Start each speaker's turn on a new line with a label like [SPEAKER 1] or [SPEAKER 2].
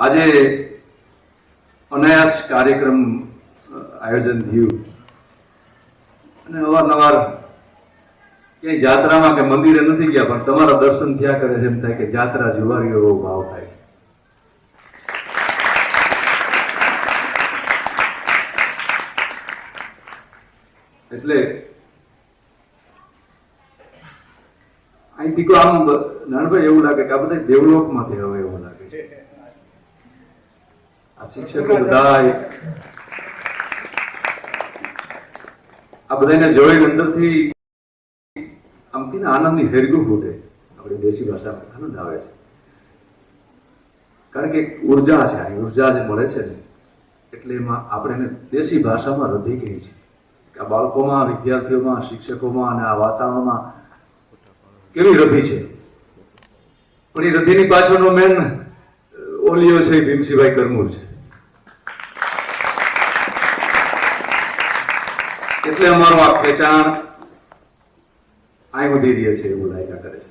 [SPEAKER 1] આજે અનાયાસ કાર્યક્રમ આયોજન થયું અને અવારનવાર ક્યાંય જાત્રામાં કે મંદિરે નથી ગયા પણ તમારા દર્શન થયા કરે છે એમ થાય કે જાત્રા જુવારીઓ એવો ભાવ થાય છે. એટલે અહીંથી આમ નાનભાઈ એવું લાગે કે આ બધા ડેવલપમાંથી હવે એવું લાગે છે. આ શિક્ષકો બધા આ બધાને જોઈને અંદરથી આમ કે આનંદની હેરગું ફૂટે. આપણી દેશી ભાષામાં આનંદ આવે છે કારણ કે ઉર્જા છે. આ ઉર્જા જે મળે છે ને એટલે એમાં આપણે દેશી ભાષામાં રધી કહી છે કે આ બાળકોમાં, વિદ્યાર્થીઓમાં, શિક્ષકોમાં અને આ વાતાવરણમાં કેવી રધી છે. પણ એ રધીની પાછળનો મેન ઓલિયો છે ભીમસિંહભાઈ કરમૂર છે. એટલે અમારું આ ખેંચાણ અહીં વધી રહે છે એવું લાગ્યા કરે છે.